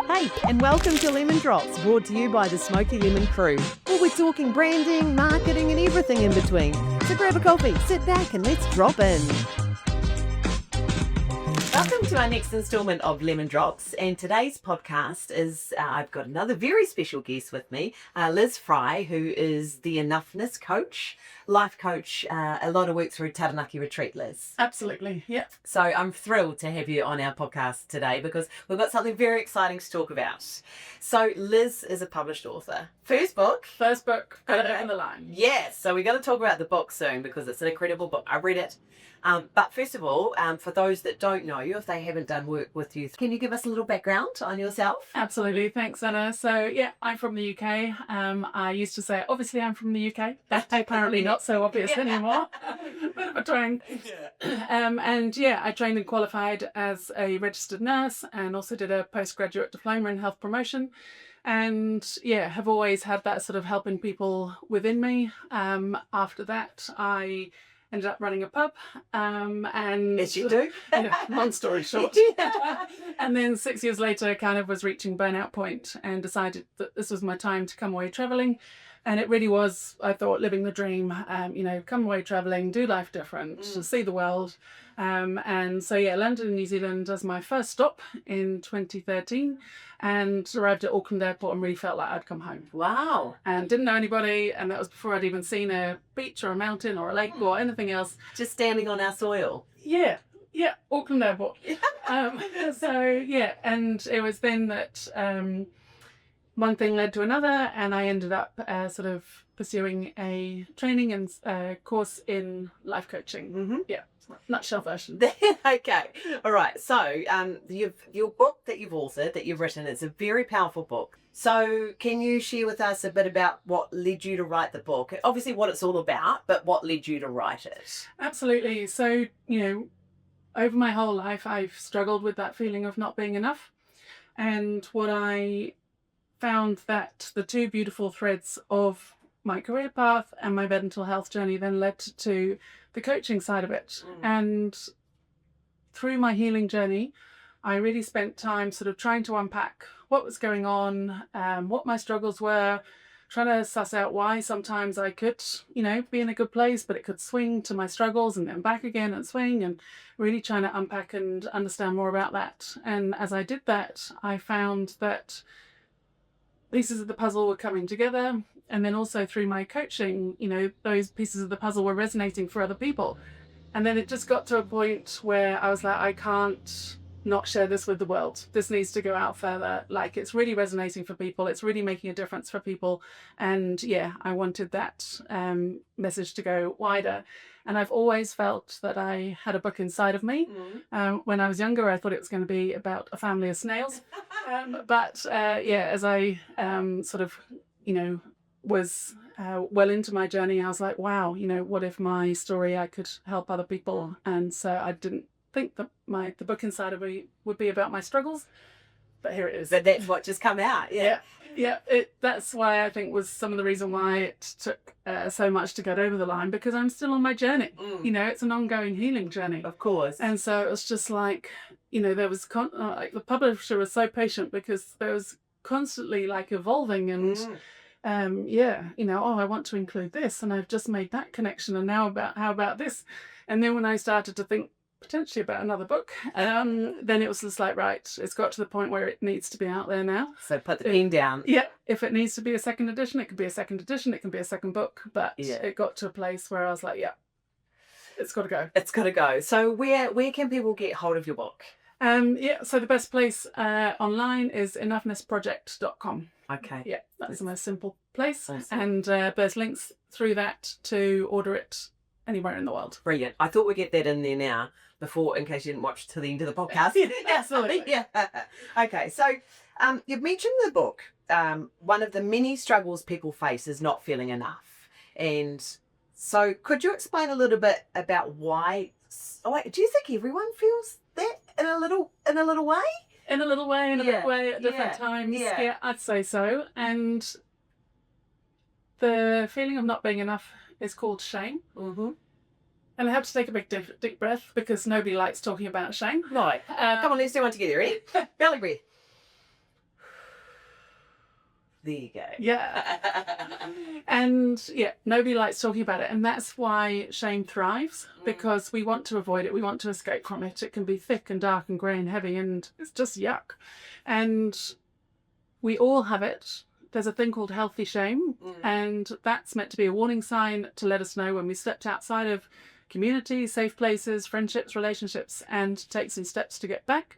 Hey, and welcome to Lemon Drops, brought to you by the Smoky Lemon crew. Well, we're talking branding, marketing, and everything in between. So grab a coffee, sit back, and let's drop in. Welcome to our next instalment of Lemon Drops, and today's podcast is, I've got another very special guest with me, Liz Fry, who is the Enoughness coach, life coach, a lot of work through Taranaki Retreat, Liz. Absolutely, yeah. So I'm thrilled to have you on our podcast today because we've got something very exciting to talk about. So Liz is a published author. First book, got it in the line. yes, so we're going to talk about the book soon because it's an incredible book. I read it. But first of all, for those that don't know you, if they haven't done work with you, can you give us a little background on yourself? Absolutely, thanks Anna. So yeah, I'm from the UK. I used to say, obviously I'm from the UK. That's apparently not so obvious anymore. Bit of a twang. And yeah, I trained and qualified as a registered nurse and also did a postgraduate diploma in health promotion. And yeah, have always had that sort of helping people within me. After that, I ended up running a pub, and Yes, you do. long story short. And then 6 years later, kind of was reaching burnout point and decided that this was my time to come away traveling. And it really was, I thought, living the dream. Come away traveling, do life different, see the world. And so yeah, London, New Zealand was my first stop in 2013, and arrived at Auckland Airport and really felt like I'd come home. Wow. And didn't know anybody, and that was before I'd even seen a beach or a mountain or a lake or anything else. Just standing on our soil. Yeah, Auckland Airport. So yeah, and it was then that one thing led to another, and I ended up sort of pursuing a training and course in life coaching. Mm-hmm. Yeah, nutshell version. Okay. All right. So your book that you've authored, that you've written, it's a very powerful book. So can you share with us a bit about what led you to write the book? Obviously what it's all about, but what led you to write it? Absolutely. So, over my whole life, I've struggled with that feeling of not being enough. And what I found that the two beautiful threads of my career path and my mental health journey then led to the coaching side of it. And through my healing journey, I really spent time sort of trying to unpack what was going on, what my struggles were, trying to suss out why sometimes I could, be in a good place, but it could swing to my struggles and then back again and swing, and really trying to unpack and understand more about that. And as I did that, I found that pieces of the puzzle were coming together. And then also through my coaching, those pieces of the puzzle were resonating for other people. And then it just got to a point where I was like, I can't not share this with the world. This needs to go out further. Like, it's really resonating for people. It's really making a difference for people. And yeah, I wanted that message to go wider. And I've always felt that I had a book inside of me. When I was younger, I thought it was going to be about a family of snails. But as I sort of, was well into my journey, I was like, wow, what if my story, I could help other people? And so I didn't think that the book inside of me would be about my struggles, but here it is. But that's what just come out. Yeah. That's why I think was some of the reason why it took so much to get over the line, because I'm still on my journey. It's an ongoing healing journey, Of course. and so it was just like, there was the publisher was so patient because there was constantly like evolving and I want to include this, and I've just made that connection, and now how about this? And then when I started to think potentially about another book, then it was just like, right, it's got to the point where it needs to be out there now. So put the pen down. Yeah, if it needs to be a second edition, it could be a second edition, it can be a second book, but it got to a place where I was like, it's got to go. It's got to go. So where can people get hold of your book? So the best place online is enoughnessproject.com. Okay. Yeah, that's the most simple place. Awesome. And there's links through that to order it anywhere in the world. Brilliant. I thought we'd get that in there now, before, in case you didn't watch to the end of the podcast. Absolutely. Yeah. Okay. So you've mentioned the book. One of the many struggles people face is not feeling enough. And so could you explain a little bit about why? Do you think everyone feels that in a little way? In a little way, in a big way at different times. Yeah. I'd say so. And the feeling of not being enough is called shame. Mm-hmm. And I have to take a big deep breath because nobody likes talking about shame. Right. Come on, let's do one together. Ready? Belly breath. There you go. Yeah. And yeah, nobody likes talking about it. And that's why shame thrives, because we want to avoid it. We want to escape from it. It can be thick and dark and grey and heavy, and it's just yuck. And we all have it. There's a thing called healthy shame, and that's meant to be a warning sign to let us know when we stepped outside of community, safe places, friendships, relationships, and take some steps to get back.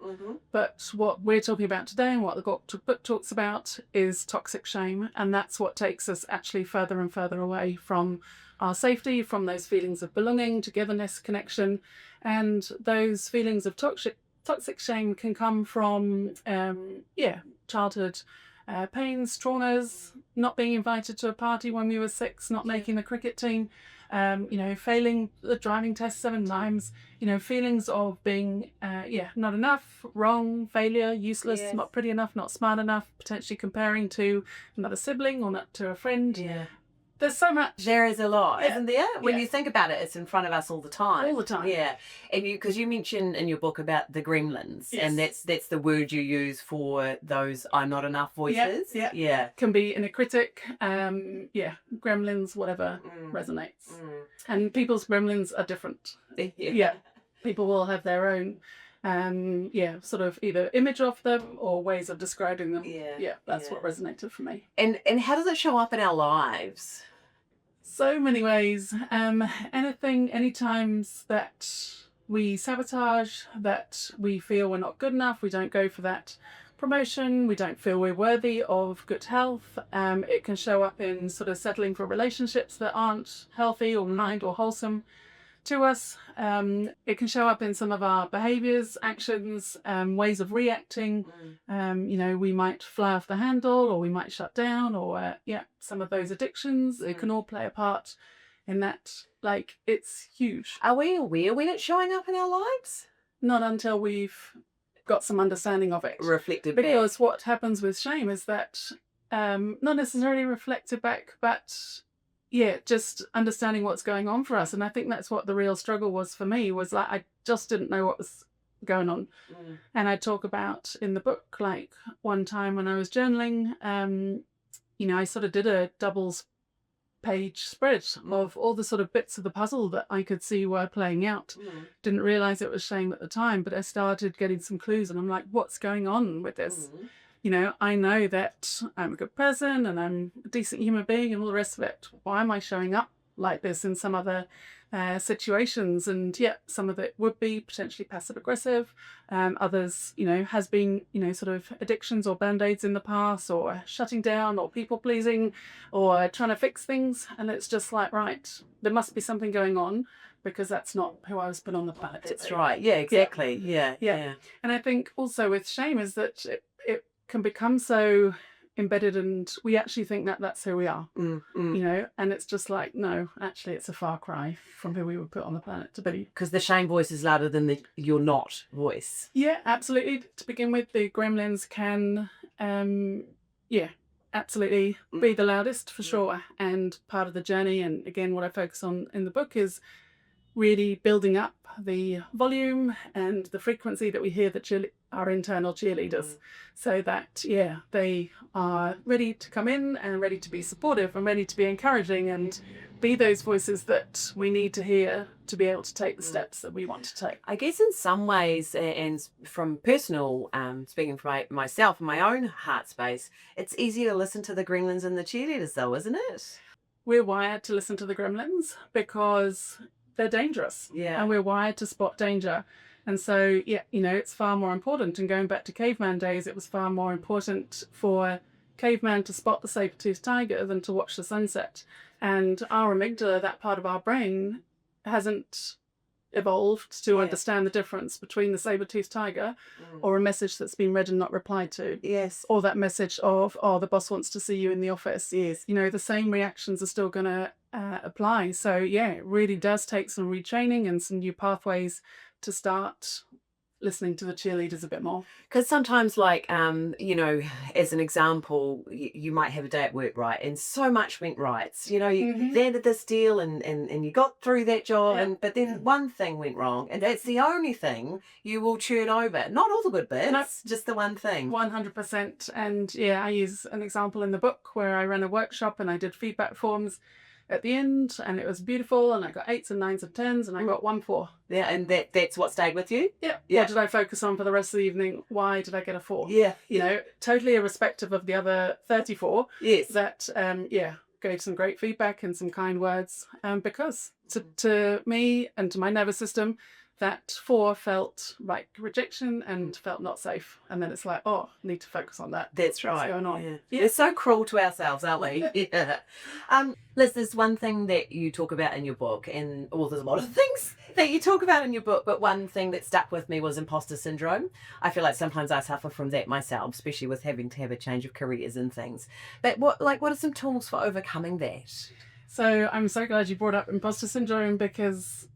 But what we're talking about today and what the book talks about is toxic shame, and that's what takes us actually further and further away from our safety, from those feelings of belonging, togetherness, connection. And those feelings of toxic shame can come from childhood pains, traumas, not being invited to a party when we were 6, not making the cricket team, failing the driving test 7 times, feelings of being, not enough, wrong, failure, useless, Yes. not pretty enough, not smart enough, potentially comparing to another sibling or not to a friend. Yeah. There's so much. There is a lot, Yeah. isn't there? When Yeah. you think about it, it's in front of us all the time. All the time. Yeah. And because you mentioned in your book about the gremlins, and Yes. that's the word you use for those I'm not enough voices. Yeah. Yeah. Can be inner critic, gremlins, whatever resonates. And people's gremlins are different. Yeah. People will have their own sort of either image of them or ways of describing them. Yeah. That's what resonated for me. And how does it show up in our lives? So many ways. Any times that we sabotage, that we feel we're not good enough, we don't go for that promotion, we don't feel we're worthy of good health. It can show up in sort of settling for relationships that aren't healthy or kind or wholesome to us. It can show up in some of our behaviours, actions, ways of reacting. We might fly off the handle, or we might shut down, or some of those addictions. It can all play a part in that. Like, it's huge. Are we aware when it's showing up in our lives? Not until we've got some understanding of it. Reflected back. Because what happens with shame is that not necessarily reflected back, but just understanding what's going on for us. And I think that's what the real struggle was for me, was like I just didn't know what was going on. And I talk about in the book, like one time when I was journaling, I sort of did a doubles page spread of all the sort of bits of the puzzle that I could see were playing out. Didn't realise it was shame at the time, but I started getting some clues, and I'm like, what's going on with this? I know that I'm a good person and I'm a decent human being and all the rest of it. Why am I showing up like this in some other situations? And some of it would be potentially passive aggressive. Others, has been, sort of addictions or band-aids in the past, or shutting down, or people pleasing, or trying to fix things. And it's just like, right, there must be something going on, because that's not who I was put on the planet. That's right. Yeah, exactly. Yeah. And I think also with shame is that it can become so embedded, and we actually think that that's who we are, and it's just like, no, actually it's a far cry from who we were put on the planet to be. Because the shame voice is louder than the you're not voice. Yeah, absolutely. To begin with, the gremlins can, absolutely be the loudest for sure. And part of the journey, and again, what I focus on in the book, is really building up the volume and the frequency that we hear our internal cheerleaders, so that they are ready to come in and ready to be supportive and ready to be encouraging and be those voices that we need to hear to be able to take the steps that we want to take. I guess in some ways, and from personal, speaking for myself and my own heart space, it's easier to listen to the gremlins and the cheerleaders though, isn't it? We're wired to listen to the gremlins because they're dangerous. And we're wired to spot danger. And so, it's far more important. And going back to caveman days, it was far more important for caveman to spot the saber-toothed tiger than to watch the sunset. And our amygdala, that part of our brain, hasn't evolved to understand the difference between the saber-toothed tiger or a message that's been read and not replied to. Yes. Or that message of, the boss wants to see you in the office. Yes. The same reactions are still going to apply. So, it really does take some retraining and some new pathways to start listening to the cheerleaders a bit more. Because sometimes, like, you know, as an example, you might have a day at work, right? And so much went right. You know, you landed this deal and you got through that job, Yeah. but then one thing went wrong, and that's the only thing you will churn over. Not all the good bits, Nope. just the one thing. 100%. And yeah, I use an example in the book where I ran a workshop and I did feedback forms at the end, and it was beautiful, and I got 8s and 9s and 10s, and I got 1 4. Yeah, and that's what stayed with you? Yeah. Yeah. What did I focus on for the rest of the evening? Why did I get a 4? Yeah. You know, totally irrespective of the other 34 Yes. that, gave some great feedback and some kind words. Because to me and to my nervous system, that 4 felt like rejection and felt not safe. And then it's like, oh, need to focus on that. That's right. What's going on? Yeah. We're so cruel to ourselves, aren't we? Yeah. Liz, there's one thing that you talk about in your book, and there's a lot of things that you talk about in your book, but one thing that stuck with me was imposter syndrome. I feel like sometimes I suffer from that myself, especially with having to have a change of careers and things. But what are some tools for overcoming that? So I'm so glad you brought up imposter syndrome, because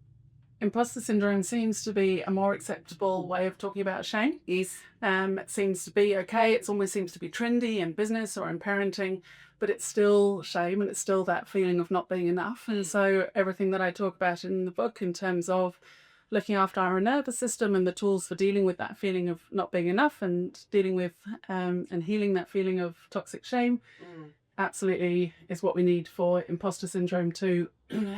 imposter syndrome seems to be a more acceptable way of talking about shame. Yes. It seems to be okay. It almost seems to be trendy in business or in parenting, but it's still shame, and it's still that feeling of not being enough. And so everything that I talk about in the book in terms of looking after our nervous system and the tools for dealing with that feeling of not being enough, and dealing with and healing that feeling of toxic shame, absolutely is what we need for imposter syndrome too.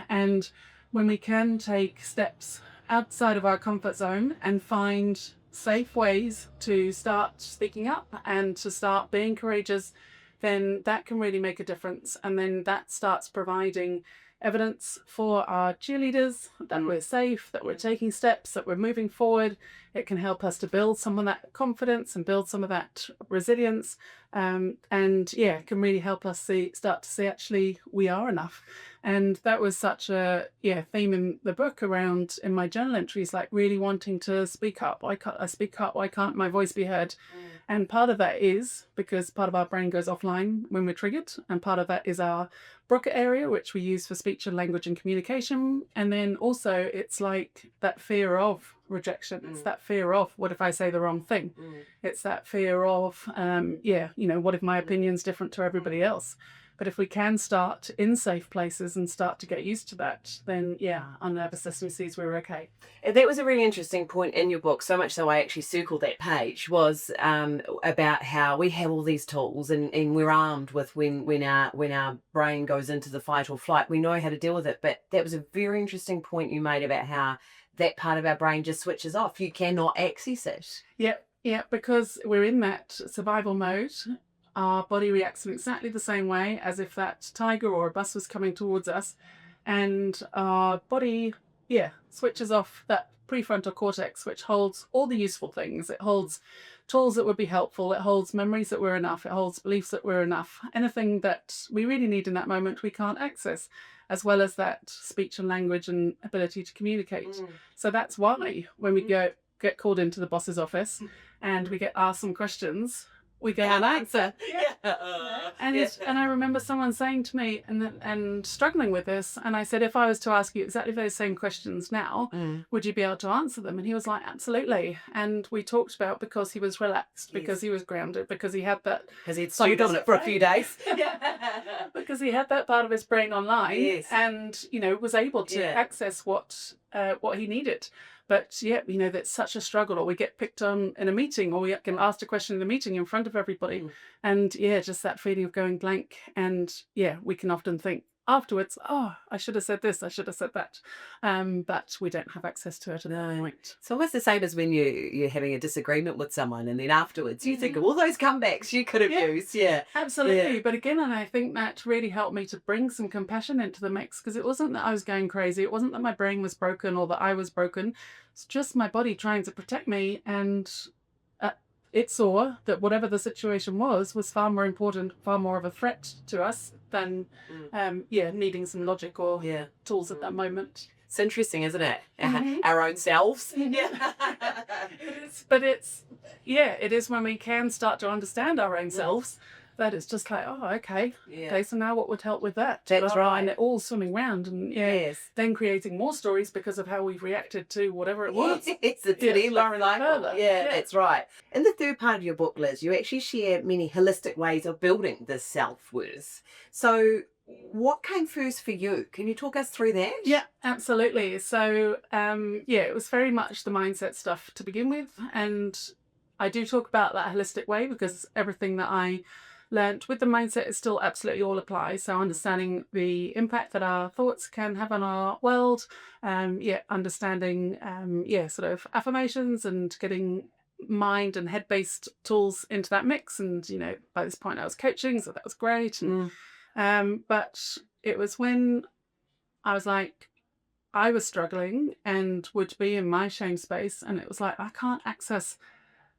And when we can take steps outside of our comfort zone and find safe ways to start speaking up and to start being courageous, then that can really make a difference. And then that starts providing evidence for our cheerleaders that we're safe, that we're taking steps, that we're moving forward. It can help us to build some of that confidence and build some of that resilience. It can really help us start to see actually we are enough. And that was such a theme in the book around, in my journal entries, like really wanting to speak up. Why can't I speak up? Why can't my voice be heard? And part of that is because part of our brain goes offline when we're triggered, and part of that is our Broca area, which we use for speech and language and communication. And then also it's like that fear of rejection. It's that fear of, what if I say the wrong thing? It's that fear of, what if my opinion's different to everybody else? But if we can start in safe places and start to get used to that, then our nervous system sees we're okay. That was a really interesting point in your book, so much so I actually circled that page, was about how we have all these tools and we're armed with when our brain goes into the fight or flight, we know how to deal with it. But that was a very interesting point you made about how that part of our brain just switches off. You cannot access it. Yeah, because we're in that survival mode. Our body reacts in exactly the same way as if that tiger or a bus was coming towards us, and our body switches off that prefrontal cortex, which holds all the useful things. It holds tools that would be helpful, it holds memories that we're enough, it holds beliefs that we're enough. Anything that we really need in that moment we can't access, as well as that speech and language and ability to communicate. So that's why when we get called into the boss's office and we get asked some questions, we go and answer. And I remember someone saying to me and struggling with this, and I said, if I was to ask you exactly those same questions now, would you be able to answer them? And he was like, absolutely. And we talked about, because he was relaxed, because he was grounded, because he had that, because he'd stewed on it for a few days. Because he had that part of his brain online, and was able to access what he needed. But that's such a struggle. Or we get picked on in a meeting, or we get asked a question in the meeting in front of everybody. And just that feeling of going blank. And we can often think afterwards, oh, I should have said this, I should have said that. But we don't have access to it at that point. It's almost the same as when you're having a disagreement with someone, and then afterwards you think of all those comebacks you could have used. Absolutely. But again, and I think that really helped me to bring some compassion into the mix, because it wasn't that I was going crazy, it wasn't that my brain was broken or that I was broken. It's just my body trying to protect me, and it saw that whatever the situation was far more important, far more of a threat to us than needing some logic or tools at that moment. It's interesting, isn't it? Our own selves. It is when we can start to understand our own selves that it's just like, oh, okay. Yeah. Okay, so now what would help with that? That's right. And it all swimming round and Yes. then creating more stories because of how we've reacted to whatever it was. It's a Yeah, endless spiraling cycle. further. Yeah, Yeah. that's right. In the third part of your book, Liz, you actually share many holistic ways of building this self-worth. So what came first for you? Can you talk us through that? Yeah, absolutely. So, it was very much the mindset stuff to begin with. And I do talk about that holistic way because everything that I learnt with the mindset is still absolutely all applies. So understanding the impact that our thoughts can have on our world, understanding, sort of affirmations and getting mind and head-based tools into that mix. And, by this point I was coaching, so that was great. And, but it was when I was like, I was struggling and would be in my shame space, and it was like, I can't access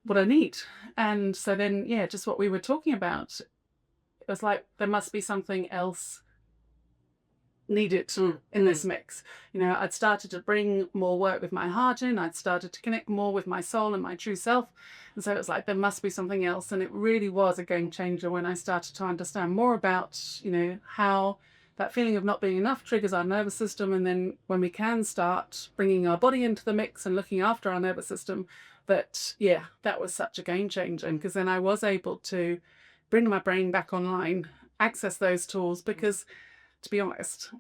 what I need. And so then, just what we were talking about, it was like, there must be something else needed in this mix. I'd started to bring more work with my heart in, I'd started to connect more with my soul and my true self. And so it was like, there must be something else. And it really was a game changer when I started to understand more about, how that feeling of not being enough triggers our nervous system. And then when we can start bringing our body into the mix and looking after our nervous system, that was such a game changer. Because then I was able to bring my brain back online, access those tools, because to be honest,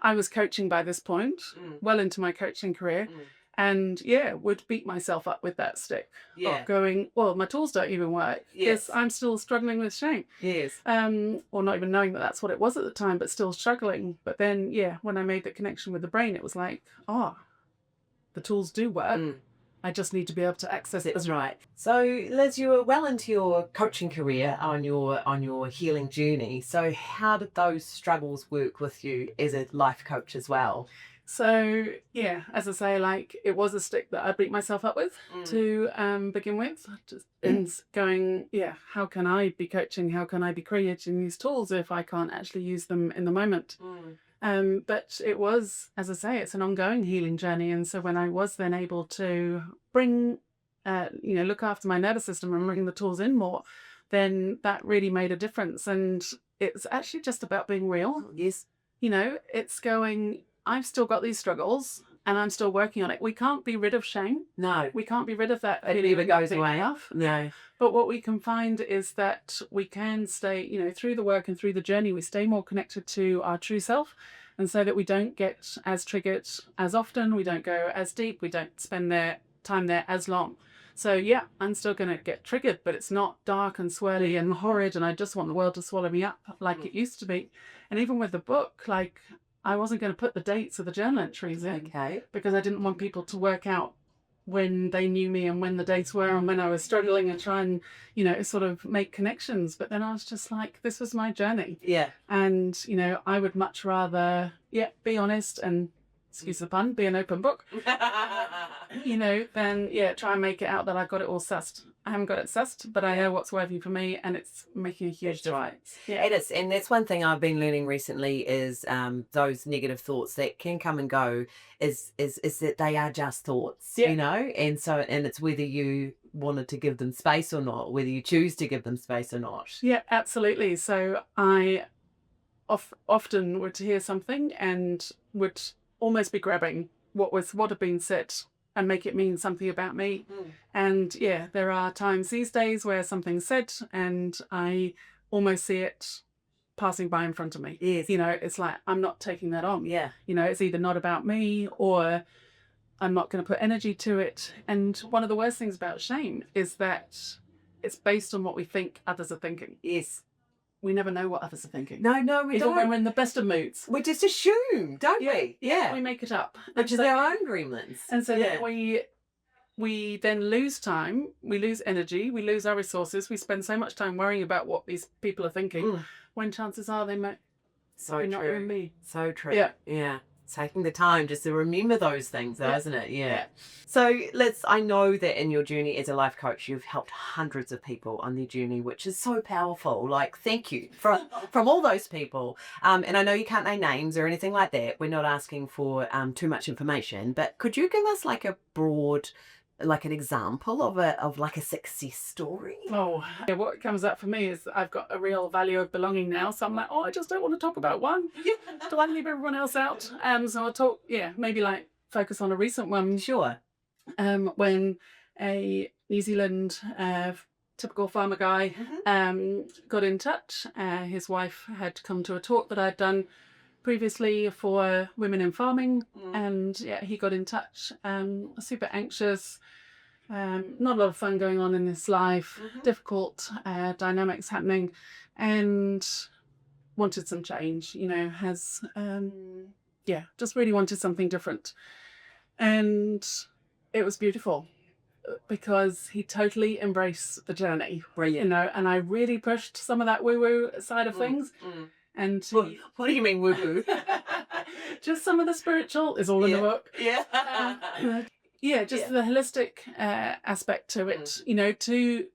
I was coaching by this point, well into my coaching career, and would beat myself up with that stick. Going, well, my tools don't even work. Yes, I'm still struggling with shame. Yes. Or not even knowing that that's what it was at the time, but still struggling. But then, when I made the connection with the brain, it was like, the tools do work. I just need to be able to access it. That's right. So, Liz, you were well into your coaching career on your healing journey. So, how did those struggles work with you as a life coach as well? So, as I say, like, it was a stick that I beat myself up with to begin with. And going, how can I be coaching? How can I be creating these tools if I can't actually use them in the moment? But it was, as I say, it's an ongoing healing journey. And so when I was then able to bring, look after my nervous system and bring the tools in more, then that really made a difference. And it's actually just about being real. Yes. It's going, I've still got these struggles and I'm still working on it. We can't be rid of shame. No. We can't be rid of that. It never goes away. No. But what we can find is that we can stay, through the work and through the journey, we stay more connected to our true self. And so that we don't get as triggered as often, we don't go as deep, we don't spend their time there as long. So I'm still going to get triggered, but it's not dark and swirly and horrid and I just want the world to swallow me up like it used to be. And even with the book, like, I wasn't going to put the dates of the journal entries in. Okay. Because I didn't want people to work out when they knew me and when the dates were and when I was struggling and try and, sort of make connections. But then I was just like, this was my journey. Yeah. And, I would much rather, be honest and, excuse the pun, be an open book, than, try and make it out that I've got it all sussed. I haven't got it sussed, but I know what's working for me and it's making a huge difference. Yeah. It is. And that's one thing I've been learning recently is those negative thoughts that can come and go is that they are just thoughts, and so, and it's whether you wanted to give them space or not, whether you choose to give them space or not. Yeah, absolutely. So I often would hear something and would almost be grabbing what had been said and make it mean something about me. And there are times these days where something's said and I almost see it passing by in front of me. Yes. It's like, I'm not taking that on. Yeah. It's either not about me or I'm not going to put energy to it. And one of the worst things about shame is that it's based on what we think others are thinking. Yes. We never know what others are thinking. No, we Even don't. when we're in the best of moods. We just assume, don't we? Yeah. We make it up. Which is our own gremlins. And so then we then lose time, we lose energy, we lose our resources. We spend so much time worrying about what these people are thinking when chances are they might be not even me. So true. Yeah. Taking the time just to remember those things, though, isn't it? Yeah. So, Liz, I know that in your journey as a life coach, you've helped hundreds of people on their journey, which is so powerful. Like, thank you from all those people. And I know you can't name names or anything like that. We're not asking for too much information, but could you give us like a broad like an example of like a success story? Oh, yeah, what comes up for me is that I've got a real value of belonging now. So I'm like, oh, I just don't want to talk about one. Do I leave everyone else out? So I'll talk, maybe like focus on a recent one. Sure. When a New Zealand typical farmer guy got in touch. His wife had come to a talk that I'd done previously for women in farming, and he got in touch, super anxious, not a lot of fun going on in his life, difficult dynamics happening, and wanted some change, has just really wanted something different. And it was beautiful because he totally embraced the journey. Brilliant. And I really pushed some of that woo-woo side of things. And what do you mean woo-woo? just some of the spiritual is all in the book. Yeah. The holistic aspect to it, to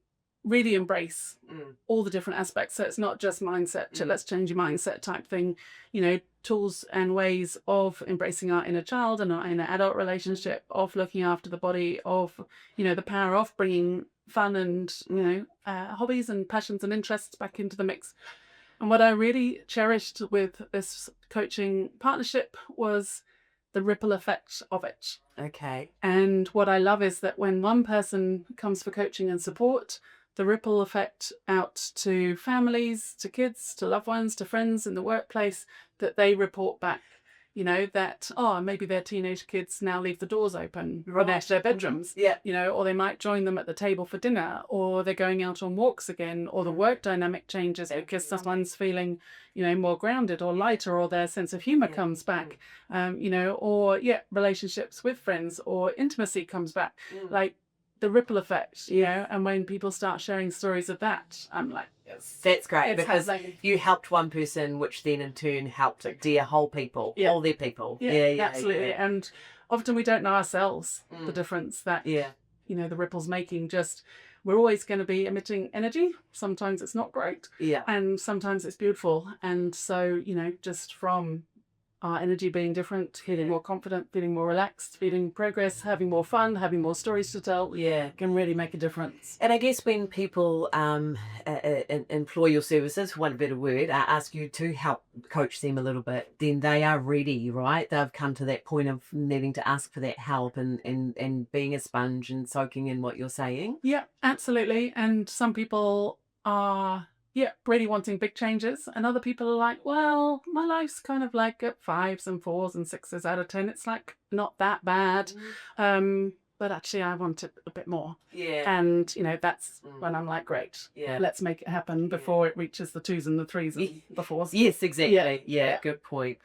really embrace all the different aspects. So it's not just mindset, let's change your mindset type thing, tools and ways of embracing our inner child and our inner adult relationship, of looking after the body, of, the power of bringing fun and, hobbies and passions and interests back into the mix. And what I really cherished with this coaching partnership was the ripple effect of it. Okay. And what I love is that when one person comes for coaching and support, the ripple effect out to families, to kids, to loved ones, to friends in the workplace, that they report back, that, maybe their teenage kids now leave the doors open when they're to their bedrooms, or they might join them at the table for dinner, or they're going out on walks again, or the work dynamic changes because someone's feeling, more grounded or lighter, or their sense of humor comes back, or relationships with friends or intimacy comes back. Like, the ripple effect, and when people start sharing stories of that, I'm like, yes, that's great, because you helped one person, which then in turn helped their whole people, all their people. Absolutely. And often we don't know ourselves the difference that the ripple's making. Just, we're always going to be emitting energy. Sometimes it's not great, and sometimes it's beautiful. And so, just from our energy being different, feeling more confident, feeling more relaxed, feeling progress, having more fun, having more stories to tell, can really make a difference. And I guess when people employ your services, for want of a better word, ask you to help coach them a little bit, then they are ready, right? They've come to that point of needing to ask for that help and being a sponge and soaking in what you're saying. Yeah, absolutely. And some people are really wanting big changes, and other people are like, well, my life's kind of like at 5s and 4s and 6s out of 10. It's like not that bad, but actually I want it a bit more. And that's when I'm like, great, let's make it happen before it reaches the 2s and the 3s and the 4s. Yes, exactly. Good point.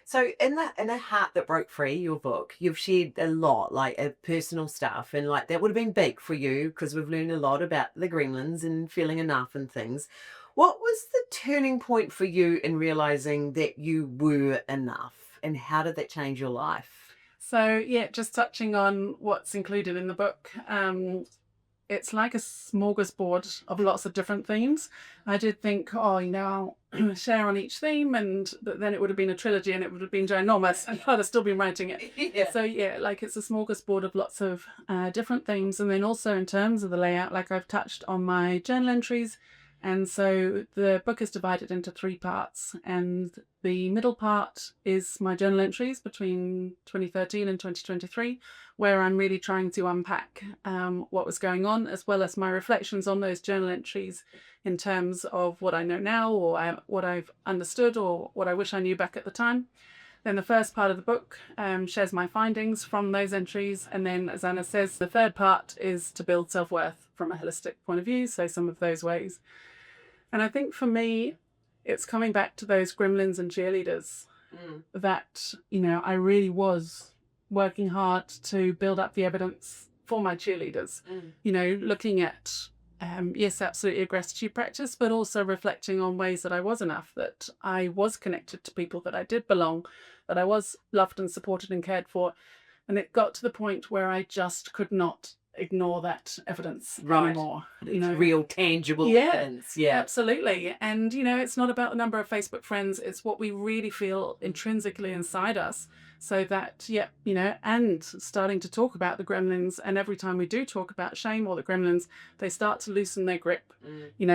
So in the Heart That Broke Free, your book, you've shared a lot, like personal stuff, and like that would have been big for you because we've learned a lot about the gremlins and feeling enough and things. What was the turning point for you in realizing that you were enough, and how did that change your life? So just touching on what's included in the book, it's like a smorgasbord of lots of different themes. I did think, I'll share on each theme, and then it would have been a trilogy and it would have been ginormous and I'd have still been writing it. So like it's a smorgasbord of lots of different themes. And then also in terms of the layout, like I've touched on my journal entries. And so the book is divided into 3 parts, and the middle part is my journal entries between 2013 and 2023, where I'm really trying to unpack what was going on, as well as my reflections on those journal entries in terms of what I know now, or what I've understood, or what I wish I knew back at the time. Then the first part of the book shares my findings from those entries. And then, as Anna says, the third part is to build self-worth from a holistic point of view. So some of those ways. And I think for me, it's coming back to those gremlins and cheerleaders that, I really was working hard to build up the evidence for my cheerleaders, looking at, yes, absolutely a gratitude practice, but also reflecting on ways that I was enough, that I was connected to people, that I did belong, that I was loved and supported and cared for. And it got to the point where I just could not ignore that evidence anymore. Real tangible evidence. Yeah, absolutely. And it's not about the number of Facebook friends, it's what we really feel intrinsically inside us so that, yeah, and starting to talk about the gremlins. And every time we do talk about shame or the gremlins, they start to loosen their grip,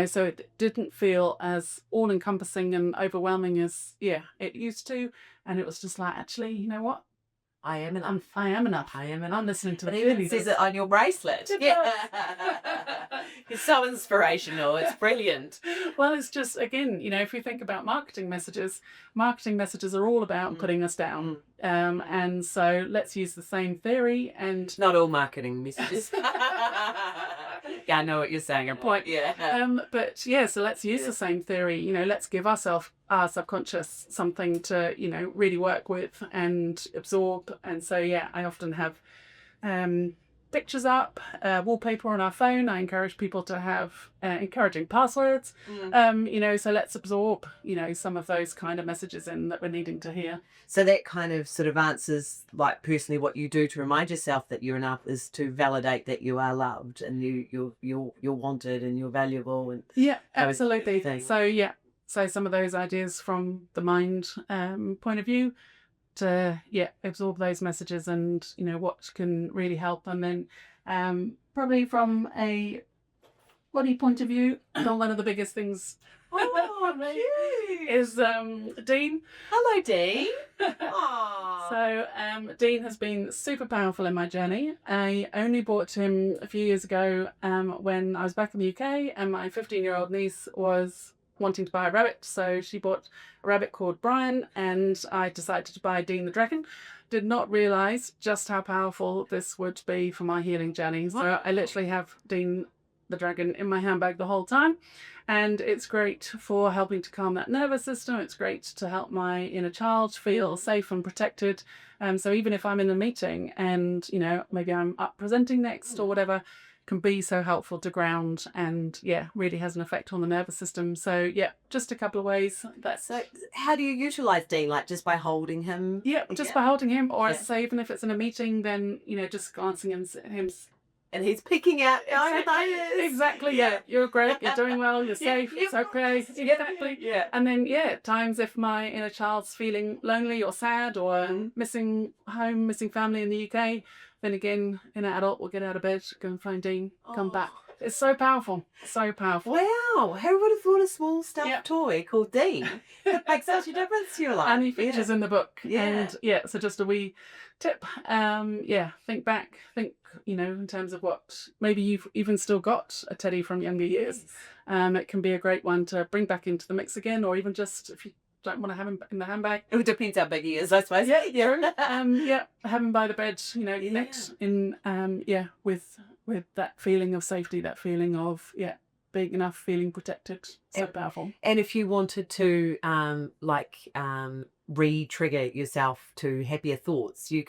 so it didn't feel as all encompassing and overwhelming as, it used to. And it was just like, actually, you know what? I am enough. I am enough. I am I'm enough. listening to It the even cheerleaders. says it on your bracelet. It Yeah. It's so inspirational. It's brilliant. Well, it's just, again, if you think about marketing messages are all about putting us down. And so let's use the same theory. And Not all marketing messages. Yeah, I know what you're saying. A point. Yeah. but yeah, so let's use the same theory. Let's give our subconscious something to really work with and absorb. And so I often have pictures up, wallpaper on our phone. I encourage people to have encouraging passwords. So let's absorb some of those kind of messages in that we're needing to hear. So that kind of sort of answers, like, personally what you do to remind yourself that you're enough is to validate that you are loved and you're wanted and you're valuable. And yeah, those absolutely. things. So some of those ideas from the mind point of view, to absorb those messages and what can really help. And then probably from a body point of view, one of the biggest things is Dean. Hello, Dean. Aww. So Dean has been super powerful in my journey. I only bought him a few years ago when I was back in the UK, and my 15-year-old niece was wanting to buy a rabbit, so she bought a rabbit called Brian, and I decided to buy Dean the dragon. Did not realise just how powerful this would be for my healing journey. So I literally have Dean the dragon in my handbag the whole time, and it's great for helping to calm that nervous system. It's great to help my inner child feel safe and protected. So even if I'm in a meeting and maybe I'm up presenting next or whatever, can be so helpful to ground, and really has an effect on the nervous system. So just a couple of ways. So how do you utilize Dean? Like just by holding him? Just by holding him, or as I say, even if it's in a meeting, then just glancing at him. And he's picking out Exactly. You're great, you're doing well, you're safe, it's okay. Exactly. Yeah. And then at times if my inner child's feeling lonely or sad or missing home, missing family in the UK, then again, an adult will get out of bed, go and find Dean, come back. It's so powerful. So powerful. Wow. Who would have thought a small stuffed toy called Dean that makes such a difference to your life? And he features in the book. Yeah. And so just a wee tip. Think back. Think, in terms of what maybe you've even still got a teddy from younger years. It can be a great one to bring back into the mix again, or even just if you don't want to have him in the handbag. It depends how big he is, I suppose. Have him by the bed, next in with that feeling of safety, that feeling of being enough, feeling protected. So powerful. And if you wanted to re-trigger yourself to happier thoughts, do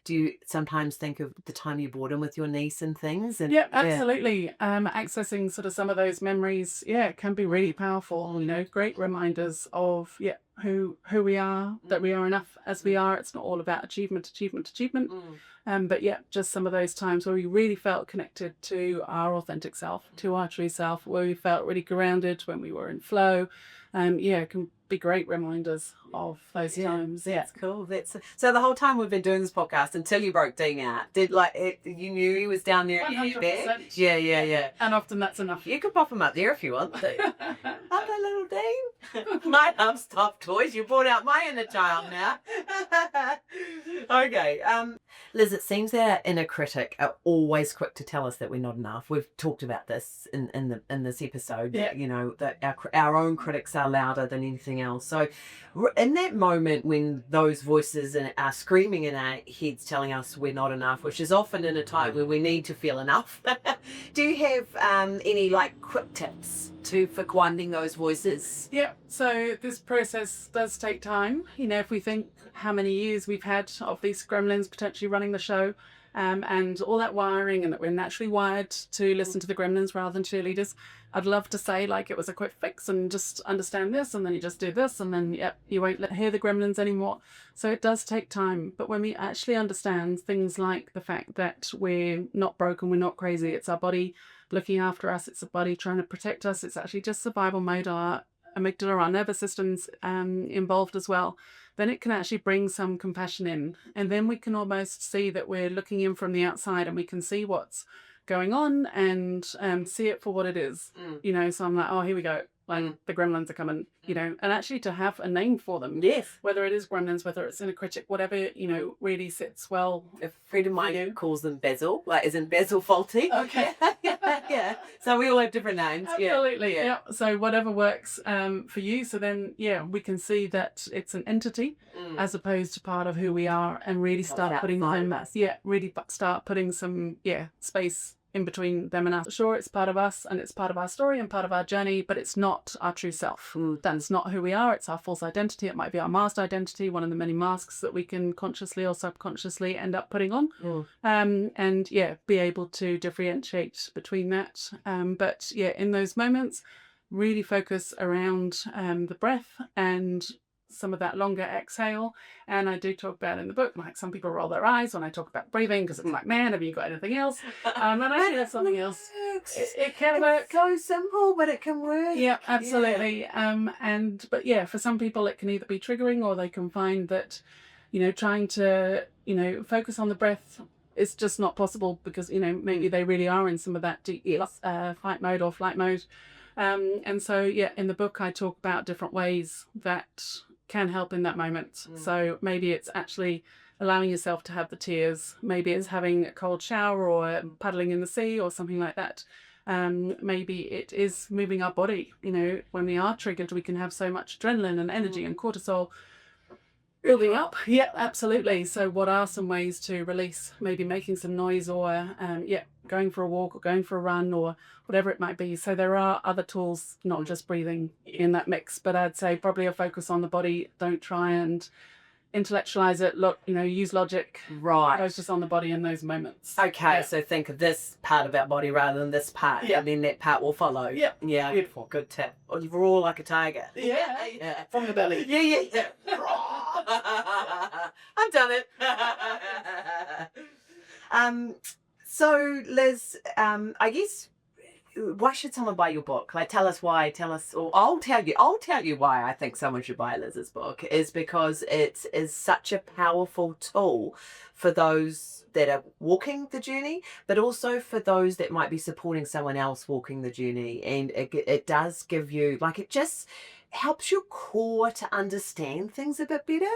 you sometimes think of the time you bought him with your niece and things? And absolutely. Accessing sort of some of those memories, it can be really powerful. Great reminders of who we are, that we are enough as we are. It's not all about achievement. But just some of those times where we really felt connected to our authentic self, to our true self, where we felt really grounded, when we were in flow. It can be great reminders of those times. That's cool. So the whole time we've been doing this podcast, until you broke Dean out, you knew he was down there at your bed? 100%. Yeah. And often that's enough. You could pop him up there if you want to. Hello, little Dean. My love stuffed toys. You brought out my inner child now. Okay. Liz, it seems that our inner critic are always quick to tell us that we're not enough. We've talked about this in this episode. That our own critics are louder than anything else. So in that moment when those voices are screaming in our heads telling us we're not enough, which is often in a time where we need to feel enough, do you have any quick tips for quieting those voices? So this process does take time. If we think how many years we've had of these gremlins potentially running the show, and all that wiring, and that we're naturally wired to listen to the gremlins rather than cheerleaders. I'd love to say it was a quick fix and just understand this, and then you just do this, and then you won't hear the gremlins anymore. So it does take time. But when we actually understand things like the fact that we're not broken, we're not crazy, it's our body looking after us, it's our body trying to protect us, it's actually just survival mode. Our amygdala, our nervous system's involved as well, then it can actually bring some compassion in. And then we can almost see that we're looking in from the outside and we can see what's going on and see it for what it is. You know, so I'm like, oh, here we go. Like the gremlins are coming, you know, and actually to have a name for them. Yes. Whether it is gremlins, whether it's inner critic, whatever, you know, really sits well. A friend of mine calls them Basil, like isn't Basil faulty? Okay. Yeah. So we all have different names. Absolutely. Yeah. Yeah. So whatever works for you. So then, yeah, we can see that it's an entity as opposed to part of who we are, and really start putting start putting some space in between them and us. Sure, it's part of us and it's part of our story and part of our journey, but it's not our true self. That's not who we are. It's our false identity. It might be our masked identity, one of the many masks that we can consciously or subconsciously end up putting on. And be able to differentiate between that. But in those moments, really focus around the breath and some of that longer exhale. And I do talk about in the book, like some people roll their eyes when I talk about breathing because it's like, man, have you got anything else? And I do have something else. It can work. It's so simple, but it can work. Yeah, absolutely. But for some people it can either be triggering, or they can find that, you know, trying to, you know, focus on the breath is just not possible because, you know, maybe they really are in some of that deep fight mode or flight mode. And so, in the book I talk about different ways that can help in that moment. So maybe it's actually allowing yourself to have the tears. Maybe it's having a cold shower or paddling in the sea or something like that. Maybe it is moving our body. You know, when we are triggered, we can have so much adrenaline and energy and cortisol building up. Yeah, absolutely. So what are some ways to release? Maybe making some noise, or going for a walk or going for a run or whatever it might be. So there are other tools, not just breathing, in that mix, but I'd say probably a focus on the body. Don't try and intellectualize it. Look, you know, use logic. Right. Focus on the body in those moments. Okay, so think of this part of our body rather than this part, and then that part will follow. Yeah. Yeah. Beautiful. Good tip. Or you roar like a tiger. Yeah. From the belly. Yeah. I've done it. So Liz, I guess, why should someone buy your book? Like, tell us why. Or I'll tell you why I think someone should buy Liz's book, is because it is such a powerful tool for those that are walking the journey, but also for those that might be supporting someone else walking the journey. And it does give you, like, it just helps your core to understand things a bit better.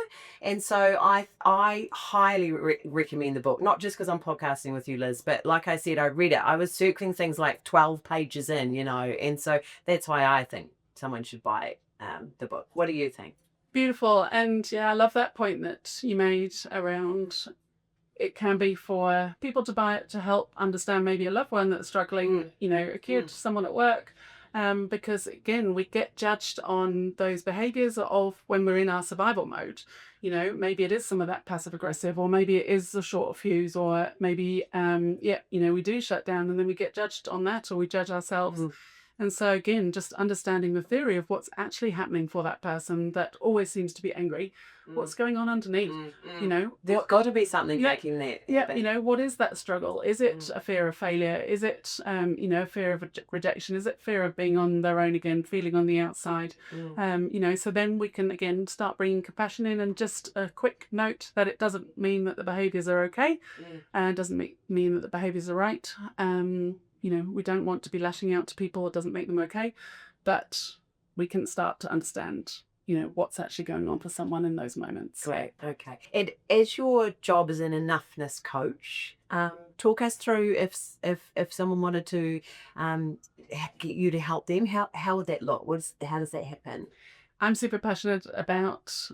And so I highly recommend the book, not just because I'm podcasting with you, Liz, but like I said, I read it. I was circling things like 12 pages in, you know, and so that's why I think someone should buy the book. What do you think? Beautiful. And I love that point that you made around it can be for people to buy it to help understand maybe a loved one that's struggling, you know, a kid, someone at work. Because again, we get judged on those behaviors of when we're in our survival mode. You know, maybe it is some of that passive aggressive, or maybe it is a short fuse, or maybe, you know, we do shut down and then we get judged on that, or we judge ourselves. And so again, just understanding the theory of what's actually happening for that person that always seems to be angry. What's going on underneath? You know, there's got to be something making that. You know, what is that struggle? Is it a fear of failure? Is it, you know, a fear of rejection? Is it fear of being on their own again, feeling on the outside? You know, so then we can again start bringing compassion in, and just a quick note that it doesn't mean that the behaviors are okay, and doesn't mean that the behaviors are right. You know, we don't want to be lashing out to people. It doesn't make them okay, but we can start to understand, you know, what's actually going on for someone in those moments. Great. Okay. And as your job as an enoughness coach, talk us through if someone wanted to get you to help them, how would that look? How does that happen? I'm super passionate about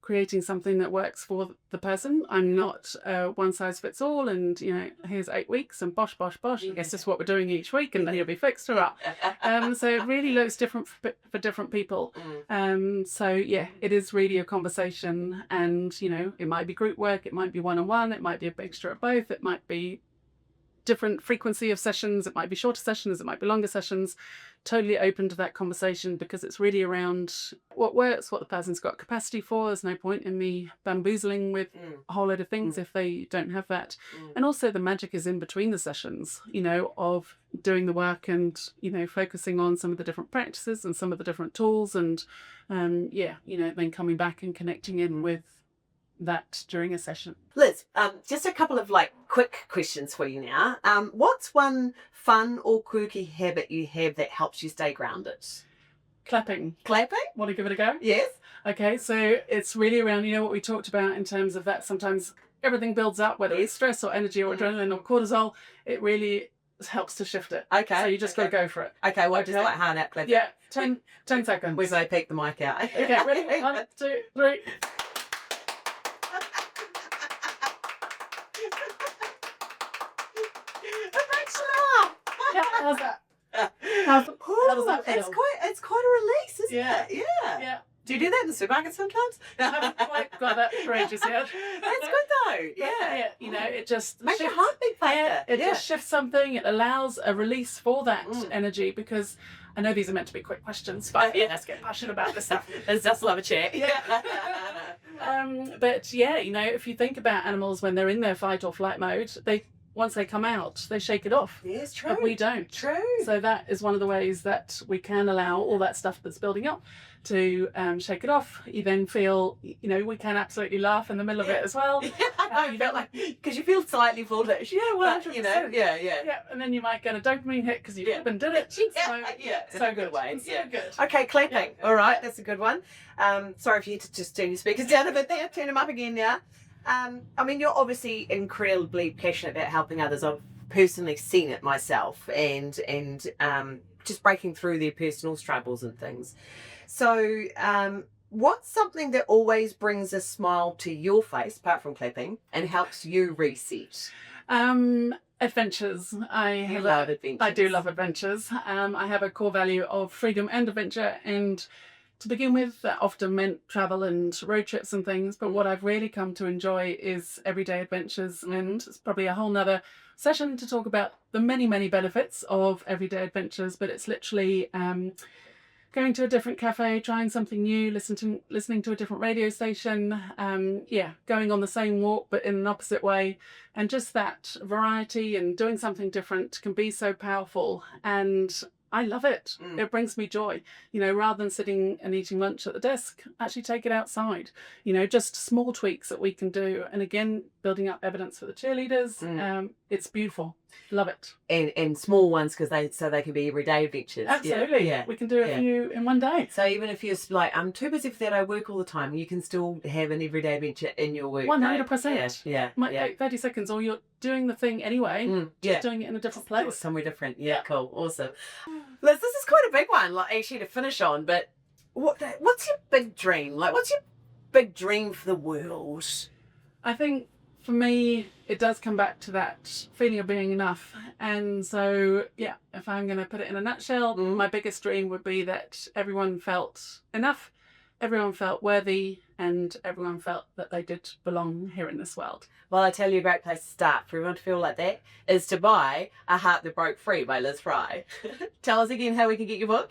creating something that works for the person. I'm not one size fits all, and you know, here's 8 weeks and bosh. I guess that's what we're doing each week, and then you'll be fixed or up. So it really looks different for different people. So it is really a conversation, and you know, it might be group work, it might be one-on-one, it might be a mixture of both, it might be different frequency of sessions. It might be shorter sessions, it might be longer sessions. Totally open to that conversation, because it's really around what works, what the person's got capacity for. There's no point in me bamboozling with a whole load of things if they don't have that. And also the magic is in between the sessions, you know, of doing the work and, you know, focusing on some of the different practices and some of the different tools, and yeah, you know, then coming back and connecting in with that during a session. Liz, just a couple of like quick questions for you now. What's one fun or quirky habit you have that helps you stay grounded? Clapping. Clapping? Want to give it a go? Yes. Okay, so it's really around, you know, what we talked about in terms of that sometimes everything builds up, whether it's stress or energy or adrenaline or cortisol. It really helps to shift it. Okay. So you just got to go for it. Okay, well, just like hard out clapping. Yeah, 10 seconds. We've no peek the mic out. Okay, ready? 1, 2, 3. Yeah, how's that? How does that feel? It's quite a release, isn't Yeah. it? Yeah. Yeah, Do you do that in the supermarket sometimes? I haven't quite got that courageous yet. That's good though. Yeah. You know, it just Make your shifts- heartbeat faster. It just shifts something. It allows a release for that energy, because I know these are meant to be quick questions, but yeah, let's get passionate about this stuff. Let's just love a chat. Yeah. But yeah, you know, if you think about animals when they're in their fight or flight mode, once they come out, they shake it off. Yes, true. But we don't. True. So that is one of the ways that we can allow all that stuff that's building up to shake it off. You then feel, you know, we can absolutely laugh in the middle of it as well. I know, you felt like, because you feel slightly foolish. Yeah, well, But, you know, yeah. Yeah, and then you might get a dopamine hit because you did it. Yeah, So, so good way. So Yeah. good. Okay, clapping. Yeah. All right, that's a good one. Sorry if you had to just turn your speakers down a bit there. Turn them up again now. I mean, you're obviously incredibly passionate about helping others. I've personally seen it myself, and just breaking through their personal struggles and things. So, what's something that always brings a smile to your face, apart from clapping, and helps you reset? Adventures. You love adventures. I do love adventures. I have a core value of freedom and adventure, and to begin with, that often meant travel and road trips and things. But what I've really come to enjoy is everyday adventures, and it's probably a whole nother session to talk about the many, many benefits of everyday adventures. But it's literally going to a different cafe, trying something new, listening to a different radio station, going on the same walk but in an opposite way. And just that variety and doing something different can be so powerful, and I love it. It brings me joy. You know, rather than sitting and eating lunch at the desk, actually take it outside. You know, just small tweaks that we can do. And again, building up evidence for the cheerleaders. It's beautiful. Love it. And small ones, because they can be everyday adventures. Absolutely. Yeah. We can do a few in one day. So even if you're like, I'm too busy for that, I work all the time, you can still have an everyday adventure in your work. 100%. Yeah. Might take 30 seconds, or you're doing the thing anyway, just doing it in a different place. Somewhere different. Yeah, cool. Awesome. Liz, this is quite a big one, like actually to finish on, but what's your big dream? Like, what's your big dream for the world? I think for me, it does come back to that feeling of being enough. And so, yeah, if I'm going to put it in a nutshell, my biggest dream would be that everyone felt enough, everyone felt worthy, and everyone felt that they did belong here in this world. Well, I tell you, a great place to start for everyone to feel like that is to buy A Heart That Broke Free by Liz Fry. Tell us again how we can get your book.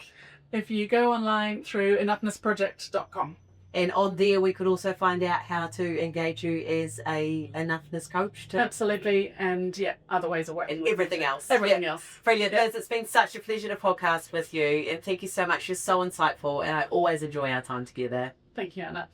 If you go online through enoughnessproject.com. And on there, we could also find out how to engage you as a enoughness coach too. Absolutely. And other ways of working. And everything else. Everything else. Brilliant. Liz, it's been such a pleasure to podcast with you. And thank you so much. You're so insightful. And I always enjoy our time together. Thank you, Anna.